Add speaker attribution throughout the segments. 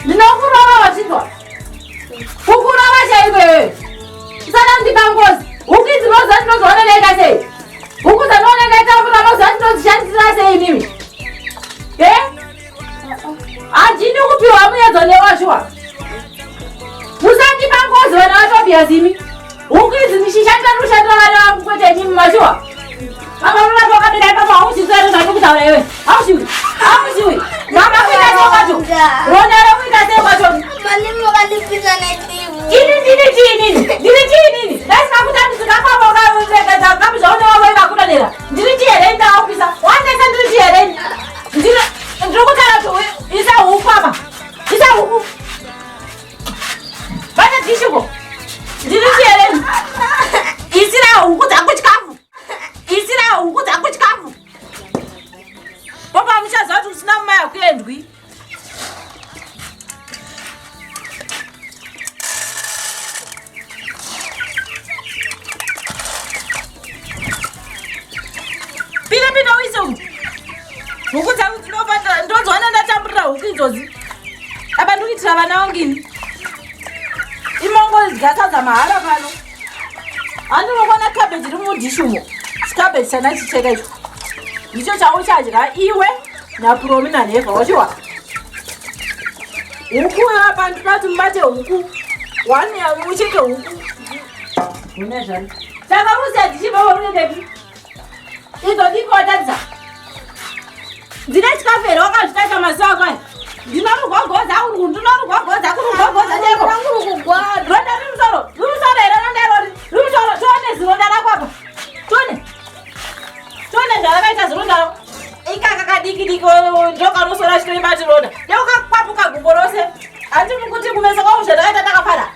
Speaker 1: Ninakuraba wachindwa. Kukuraba chaiwe. Sana ndipangozi. Ukizi noza ndinozooneleka sei. Ukuza nooneka itakuraba noza ndinozishandisira sei mimi. Andini kupiwa muyedzo newashwa. Musandipangozi vana vatobia zimi. Ukizi nishishandira rushandira vana vangu kwete nyimi mashwa. Mama mwana wakabira papa haushizwe ndakutaura iwe. Haushiwi. Haushiwi. Mama kuita sekwacho. Ronda kuita sekwacho.
Speaker 2: Mani mukandipisa netimu.
Speaker 1: Ndiri chini. Lazima kutambisika kwako karekeza kabisa unewawe kakudanira. Ndiri chiere ndakupisa. Wandesa ndiri chiere. Ndiri kutara tu isa huku apa. Isa huku. Bana tishuko. Ndiri chiere. Isira huku dzangu chikafu. Isira huku dzangu chikafu. Papa muchazati usina mumaya kuendwi. Pina uiso. Huku dzangu dzinopanda ndodzona ndatamburira huku idzozi. Apa ndikuitira vana vangini. Imongo dzigasadza mahara pano. Andinokwana cabbage iri mudhishumo. Cabbage chana chicheka icho. Icho chauchadya iwe naPromina neva wachiwa. Huku apa ndipati mubate huku. Wani ucheke huku. Une zvani. Saka rusia dzichiva unedepi. Idzo ndikotadza. Ndine chikafero wakazvitaita mazuva kwani. Ndinorugwagodza kuri ndinorugwagodza kuri rugwagodza cheko. Ronda rumusoro. Rumusoro here ronda rori. Rumusoro tone zironda rako apa. Tone zvarakaita zironda. Ikaka kadiki ndokanosora chitoibati ronda. Ndokakwapuka gumbo rose. Handiti kuti kumeso kwangu zvandakaita takapara.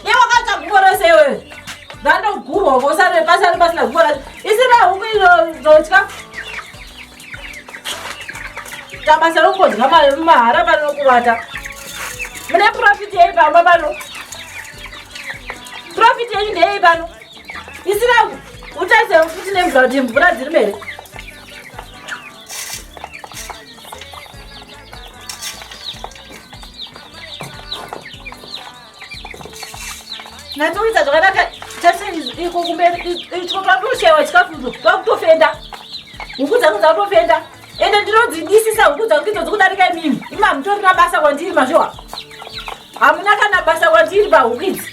Speaker 1: Wakaita gumbo rose iwewe. Ndandogurwa kosare pasari pasina gumbo racho. Isina huku izotya. Tabasa rokodya mahara pano kuvata. Mune profit yei pamba pano. Profit yei ndei pano. Isina utaise futi nemvura kuti mvura dziri mberi. Natuita zvakanaka iko kumberi ichotandoshewa chikafuzo twakutofenda. Huku dzangu dzakutofenda. Ende ndinodzidisisa huku dzangu idzo dzikudarika mimi. Ima mutorina basa kwandiri mazhowa. Hamuna kana basa kwandiri pahuku idzi.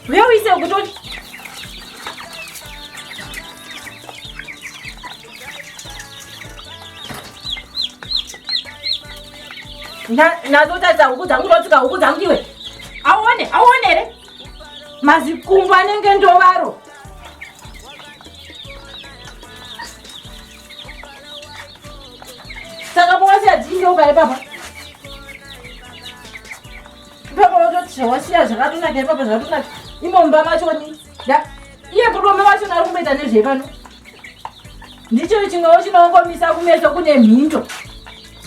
Speaker 1: Veuise kutoti. Nazotadza huku dzangu ndotsika huku dzangu iwe. Aone re. Mazikumbu anenge ndovaro. Saka mwasiya dzinjo pale papa. Papa wototi wasiya zvakatonaka papa zvakatonaka. Imomba machoni. Da. Iye Prome wacho ari kumboita nezvepano. Ndicho chimwewo chinongomisa kumeso kune mhindo.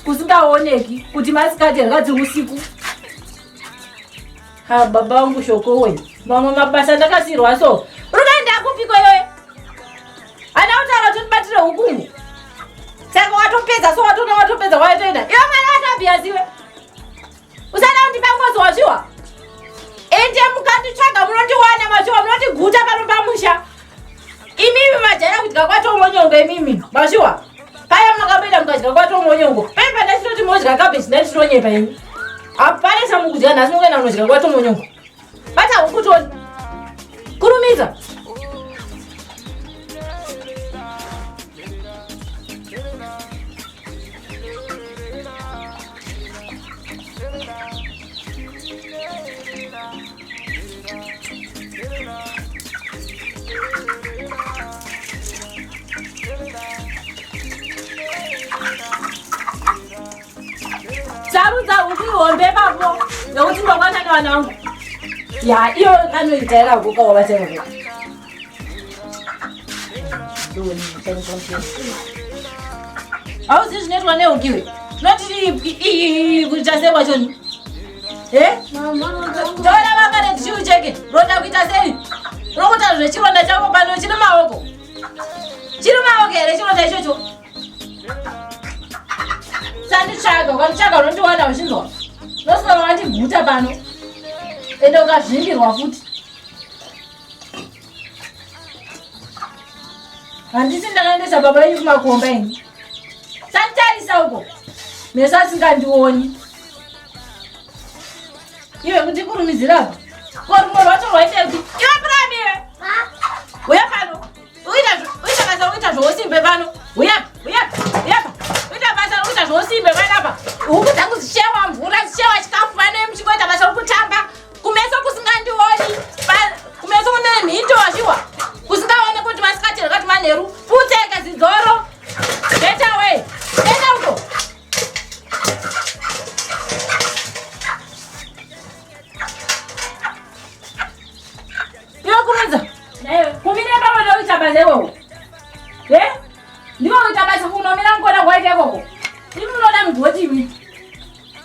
Speaker 1: Kusingaoneki kuti masikati akadzi usiku. Ha baba wangu shoko we. Mama mabasa ndakasirwa so. Ukaenda kupiko yoye. Ana utara tunibatire hukumu. Saka watopedza so watopedza watoenda. Iwe mwana watabiaziwe. Usana undipangozi washiwa. Ende mukanditsvaga munondiwana mashuwa munondiguta pano pamusha. Imimi majaya kudya kwatomonyongo imimi. Mashuwa. Paya makapenda mukadya kwatomonyongo. Pepa ndachitoti modya cabbage ndachitonyepa imi. Apane samukudya nhasi mukaenda munodya kwatomonyongo. Bata hukutoni. Kurumiza. Sarudza huku ihombe papo. Nokuti ndokwana nevana vangu. Ya, iyo kanoitaira huku wavatenga. Hauzivi zvinoitwa nehuku iwe. noti kuita sei kwachoni taura vakane tichiucheke ronda kuita sei rokuta zvechironda chako pano chiri maoko here chironda ichocho sanditsvaga ukanditsvaga unondiwana uchinzwa nosika wakandiguta pano ende ukazvingirwa futi handisi ndakaendesa baba yenyu kumakomba ini sanditarisa uko meso asingandioni iwe kuti kurumizirapa korumwe rwacho rwaitekuti iwe puramiwe uya pano uita basa uita zvousimbe pano uya uita basa uita zvousimbe panapa huku dzangu zishewa mvura zishewa chikafu pano muchingoita basa rokutamba kumeso kusingandioni kumeso kune mhito washiwa kusingaone kuti masikati rakati manheru puteke zidzoro get away enda uko iwe kurudza kumire pamwe nokuita basa ikoko ndiko kuita basa kunomira ngona kwaita ikoko imunoda mugotimi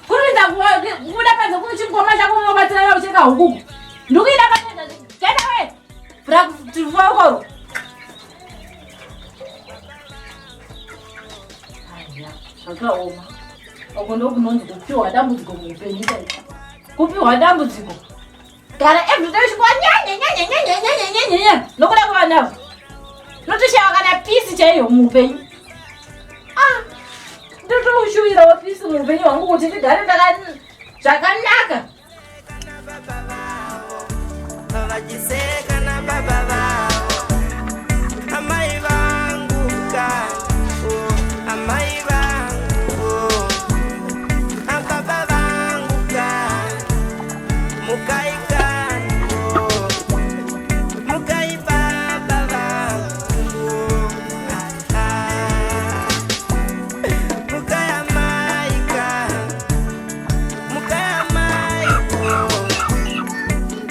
Speaker 1: kurudza kuda panze kune chingoma chako unobatsira naucheka hukuku ndikuida patenda get away brakutifokoro zvakaoma uko ndokunonzi kupiwa dambudziko muupenyu kupiwa dambudziko kana everyday uchikuwa nyanyanyanyanyanyanyanyanya nokuda kuva navo notoshawa kana pisi chaiyo muupenyu ndotoushuwirawo pisi muupenyu hwangu kuti ndigare zvakanaka
Speaker 3: vajiseka na baba vao amai vangu kangu amai vangu ababa vangu kangu mukai kangu mukai baba vangu mukai amai kangu mukai amai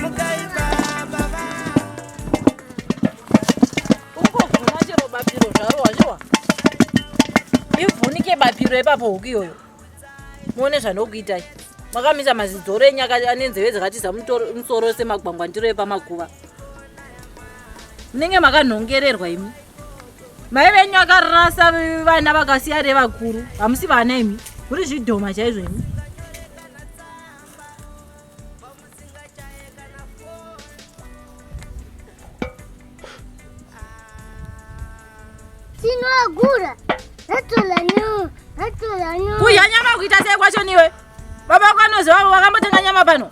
Speaker 3: mukai baba
Speaker 1: ukovhuna chero bapiro zvaro washiwa ivhunike bapiro epapo huku iyoyo muone zvanokuitai makamisa mazidzoro enyaka anenzeve dzakatiza musoro semagwangwa ndiro epamakuva munenge makanhongererwa imi mai venyu akarasa vana vakasiya revakuru hamusi vana imi kuri zvidhoma chaizvo imi
Speaker 2: Sinogura.
Speaker 1: kudya nyama kuita sei kwacho niwe baba vako anoziva wakambotenga nyama pano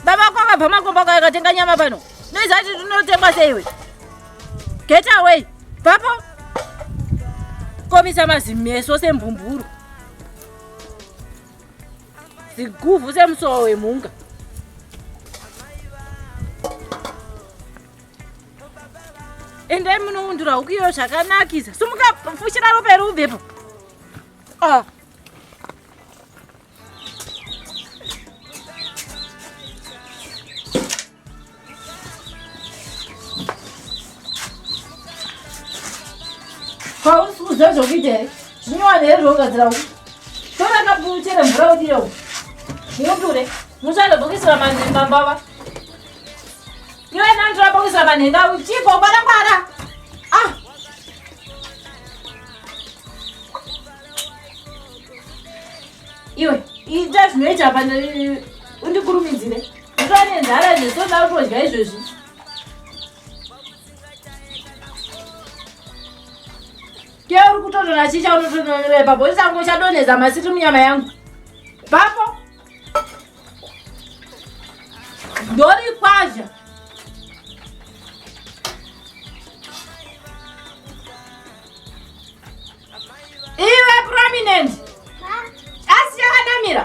Speaker 1: baba vako akabva makomba akatenga nyama pano noiziva kuti tinotengwa seiwe get away papo komisa mazimeso sembumburu ziguvhu semusowo wemhunga ende munoundura huku iyo zvakanakisa sumuka fushira ropa ubvepo kwausikuziva zvokuita here zvinyowane here zvaugadzira huku torakapuchere mvura udire huku ndinoture muchandobokisira mambava iwe nandirabokisira manhenga chipo ngwarangwara iwe ita zvinoita pana undikurumidzire nditova nenzara zvesoda kutodya izvezvi ke uri kutotona chicha unotononera papo isango chadonhedza masiti munyama yangu papo ndori kwazha iwe prominent asi yakanamira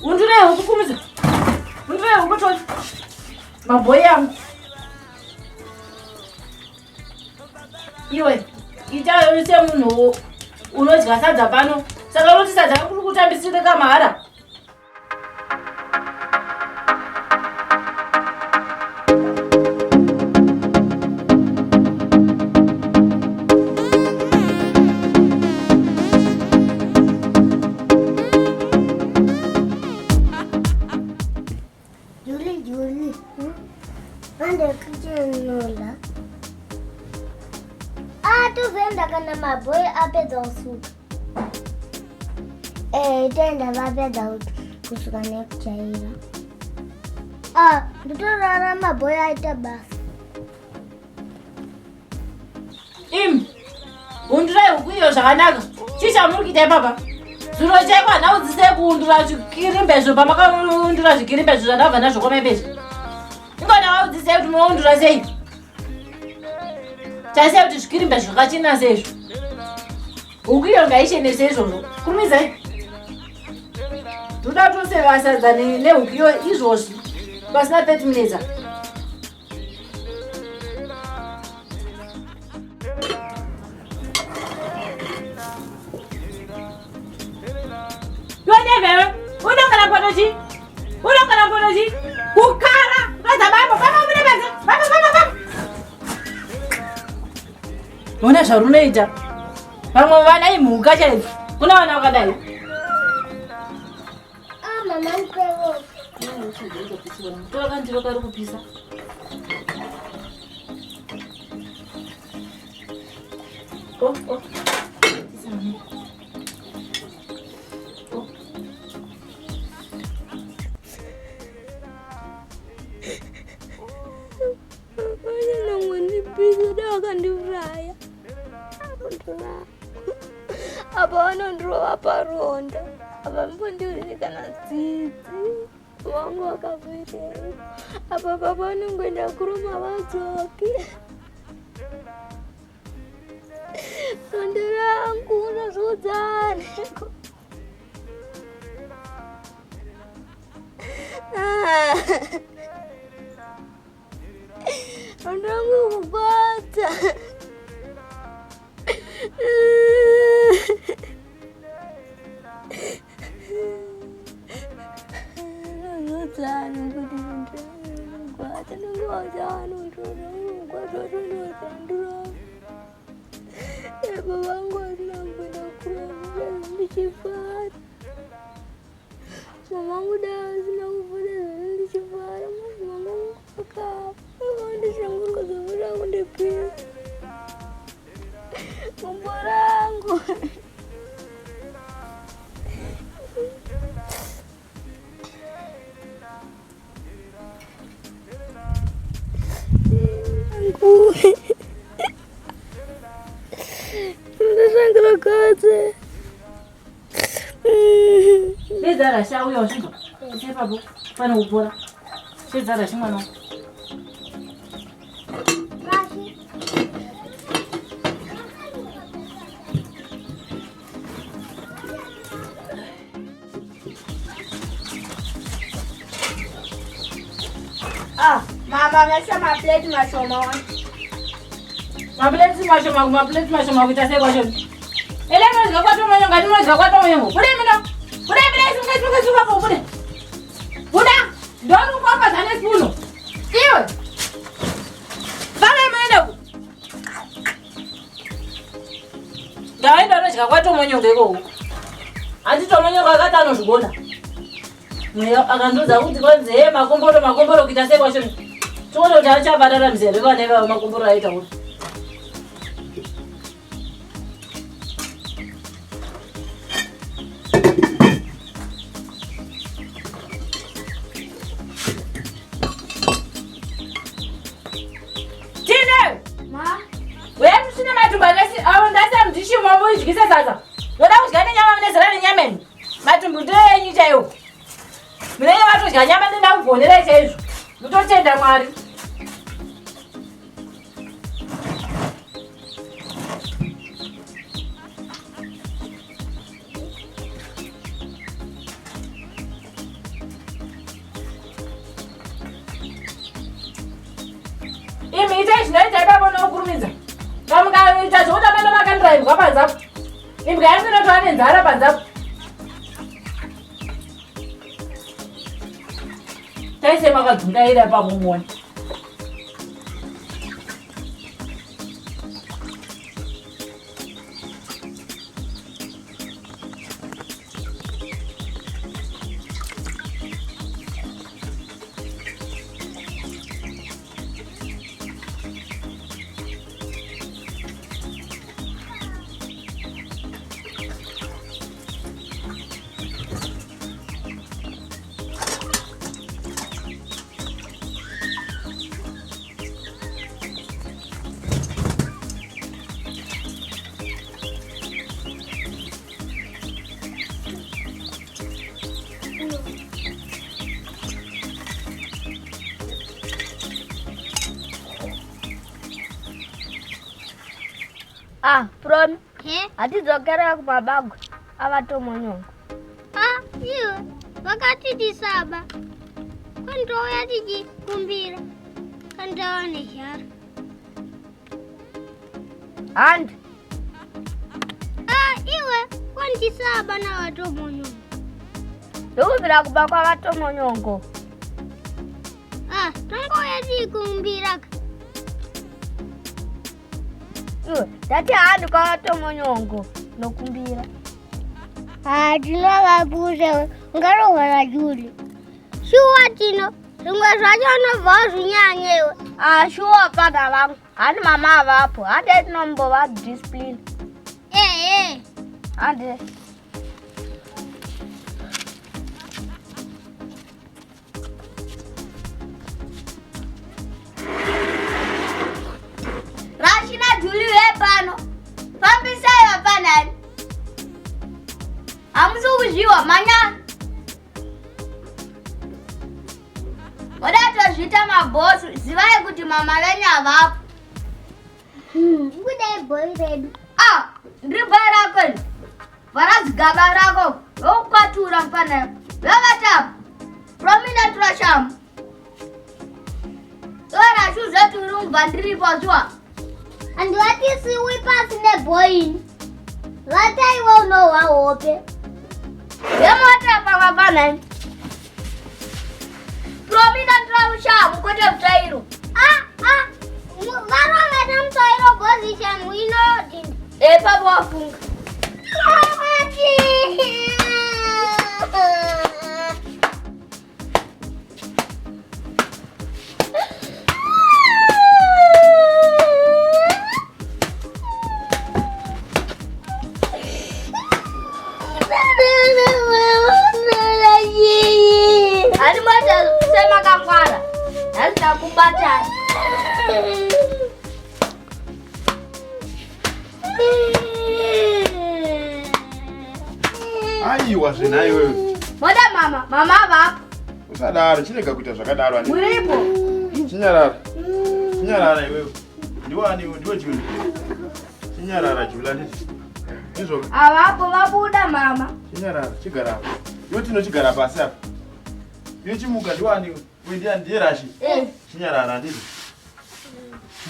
Speaker 1: undurei huku kumisa undurei huku toni mabhoyi yangu iwe ita semunhu unodya sadza pano saka unoti sadza kuri kutambisire kamahara
Speaker 2: ndakana mabhoyi apedza kusuka. Tenda vapedza kusuka nekujaira. Nditorara mabhoyi aita basa.
Speaker 1: Hundurai huku iyo zvakanaka. Chichamuri kuita papa? Zviro chaiko hana kudzise kuundura zvikirimbezvo pamakaundura zvikirimbezvo zvandabva nazvo kwamepezvo. Ingona waudzise kuti munoundura sei? Chasiya kuti zvikirimbezvo zvakachena seizvo. Huku iyo ngaichenese izvozvo. Kurumizai. Toda tose vasadza nehuku iyo izvozvi. Pasina 30 minutes. Unokana potochi kukara vadzababa vamwe una zvarunoita vamwe vana imhuka chaizvo kuna vana vakadai.
Speaker 2: Mama mkwevo
Speaker 1: tora kandiro kari kupisa.
Speaker 2: apa vanondorova paronda apa mbondiuri kana dzidzi vangu vakabvirei apa papa vanongoenda kuruma vadzoki rondo rangu unozvudzaneko rondo rangu kubata Zara shauya ushindo. Sepa bu. Pana ubora. Zara shimano. Mama mesha maplate mashoma.
Speaker 1: Maplate mashoma kuita sei kwacho. Ele mozga kwato mwenye ngati mozga kwato mwenye. Bude mina. Bude sunga po bude. Buda. Ndonu kwamba zane spuno. Iwe. Vale mwenda ku. Ndaenda nozga kwato mwenye ngeko. Andito mwenye ngakata anozvigona. Mweya akandoza kuti kwanze makomboro kuita sei kwacho. Tsono kuti achabadara mzere vane va makomboro aita kuti. Ndikise sasa. Ngoda kudya nenyama munezera nenyameni. Matumbu ndenyu chaiwo. Munenge vatodya nyama nendakuvhonera chaizvo. Mutotenda Mwari. Imi itai zvinoita ipapona kukurumidza. Kamukaita zvotamana makandiraibwa panzapo. Imbwa yangu inotova nenzara panzapo. Taise makadzungaira pamumoni.
Speaker 4: From atizokera kumabago avatomonyongo.
Speaker 5: Iwe wakati tisaba kwandoya tijikumbira kandawane shara
Speaker 4: And
Speaker 5: iwe kwantisaba na watomonyongo
Speaker 4: ndokuvira kuba kwavatomonyongo.
Speaker 5: tongoya tijikumbira
Speaker 4: Iwe ndati handi kwavatomonyongo nokumbira.
Speaker 5: Tinavabuze ungarovara Juli. Shuwa tino zvimwe zvacho unobva zvinyanyewe.
Speaker 4: Shuwa pana vangu handi mama avapo handi tinombova discipline. Handi
Speaker 5: Rashina Juli wepano fambisai vapanani hamusi kuzviwa manyana modatozvita mabhosu zivai kuti mama venyu havapo. Kudai bhoi redu ndiri bhoi rako iri vhara zigaba rako vokwatura mufanayo vavatapo prominatura shamu orashuzeti uri mubva ndiripo zviwa handivatisiwi pasi nebhoini vataiwo unohwa hope vemotapa vapanani prominatura ushamu kwete mutairo varoveta mutairo position inodini epapo wafunga semakangwara hazida kubatana.
Speaker 6: Aiwa zvinayi wewe.
Speaker 5: Moda mama avapo.
Speaker 6: Usadaro chirega kuita zvakadaro ani.
Speaker 5: Uripo.
Speaker 6: Chinyarara iwewe. Ndiwe Juli. Chinyarara Juli anditi. Izvo.
Speaker 5: Avapo vabuda mama.
Speaker 6: Chinyarara chigara. Iwe tinochigara pasi apa. Iwe chimuka ndiwani kuendea ndiye Rashi. Chinyarara anditi.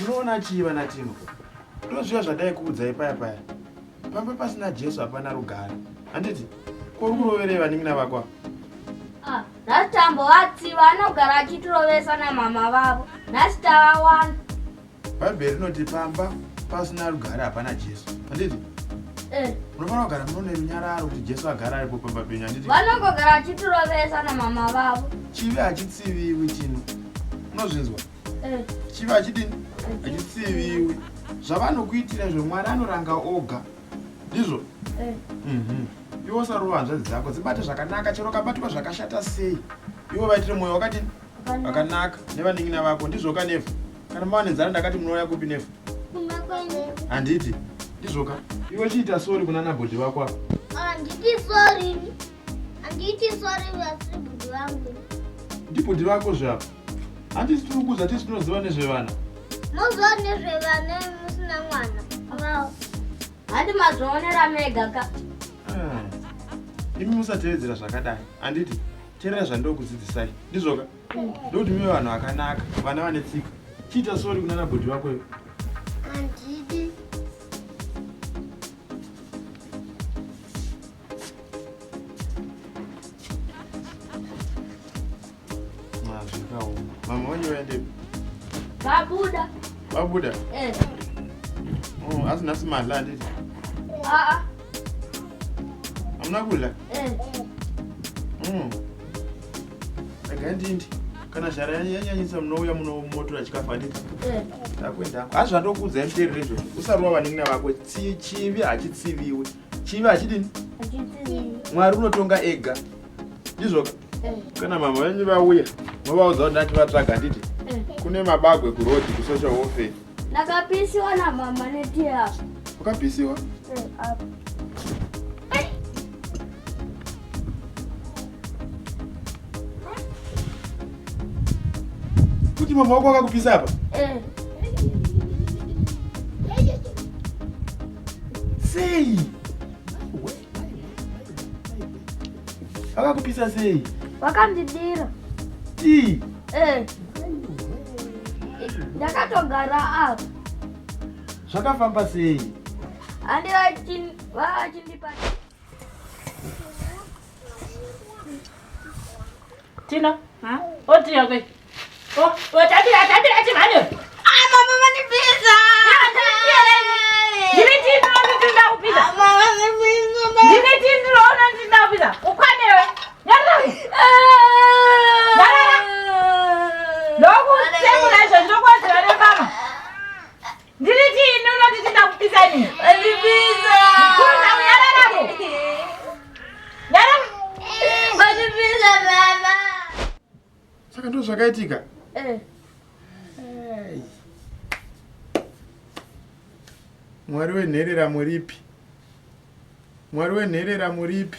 Speaker 6: Munoona chiva natino. Ndozviya zvadai kuudzai paya. Pamba pasina Jesu hapana rugare. Anditi. Kuri kurovereva ningi navakwa.
Speaker 5: Nhasi tambovatsiva anogara achitirovesa namama vavo. Nhasi tavawana.
Speaker 6: Bhaibheri rinoti pamba pasina rugare hapana Jesu. Anditi? Munofanira kugara muno nerunyararo kuti Jesu agara aripo pamba penyu. Anditi?
Speaker 5: Vanongogara achitirovesa namama vavo.
Speaker 6: Chivi hachitsiviwi chino. Unozvinzwa? Chivi hachidini? Hachitsiviwi. Zvavanokuitira izvo Mwari anoranga oga. Ndizvo? Iwo sarova hanzvadzi dzako dzibate zvakanaka chero kabatwa zvakashata sei. Iwo vaitire mwoyo wakati wakanaka nevaningina vako ndizvoka nefu. Kana mawane nzara ndakati munouya kupi nefu. Handiti ndizvoka. Iwe chiita sori kuna nabhodhi vako apa.
Speaker 5: Handiti sori. Handiti sori vasiri bhodhi vangu.
Speaker 6: Ndibhodhi vako zvapa. Handiti tiri kuuza tisi tinoziva nezvevana.
Speaker 5: Moziva nezvevana musina mwana. Handi mazvionera mega ka.
Speaker 6: Imi musatevedzera zvakadai. Handiti teerera zvandokudzidzisai. Ndizvoka. Ndokuti mive vanhu vakanaka, vana vane tsika. Chiita sori kuna nabhodhi vako iwe.
Speaker 5: Handiti.
Speaker 6: Zvikaoma. Mama wanyu waendepi?
Speaker 5: Vabuda.
Speaker 6: Vabuda? Asi nhasi madla handiti? Hamuna kudla? Regai ndindi. Kana zhara yanyanyisa munouya munomotora chikafu handiti? Takuenda. Hazvi zvandokuudzai muteereri izvo. Usarova vaningina vako. Chivi hachitsiviwi. Chivi hachidini? Mwari unotonga ega. Ndizvoka? Kana mama venyu vauya movaudza kuti ndachivatsvaga handiti? Kune mabagwe kurodhi kusocial warfare.
Speaker 5: Ndakapisiwa namama netiya.
Speaker 6: Ukapisiwa? mama wako akakupisa hapa? Sei. Akakupisa sei?
Speaker 5: Wakandidira.
Speaker 6: Ti.
Speaker 5: Ndakatogara apa.
Speaker 6: Zvakafamba sei?
Speaker 5: Andi vachindipa.
Speaker 1: Tina, oti yakwe. Tatira chimhanyo.
Speaker 5: Mama vanipisa.
Speaker 1: Ndine Tina ndinda kupisa.
Speaker 5: Mama vanipisa.
Speaker 1: Ndine Tina ndinda kupisa. Ukwanewe. Nyarara. Loku semuna zvondokwazira nemama. Ndine Tina ndinda kupisa ni.
Speaker 5: Vanipisa.
Speaker 1: Kuna unyararako. Nyarara.
Speaker 5: Vanipisa mama.
Speaker 6: Saka ndo zvakaitika? Mwari wenherera muripi? Mwari wenherera muripi?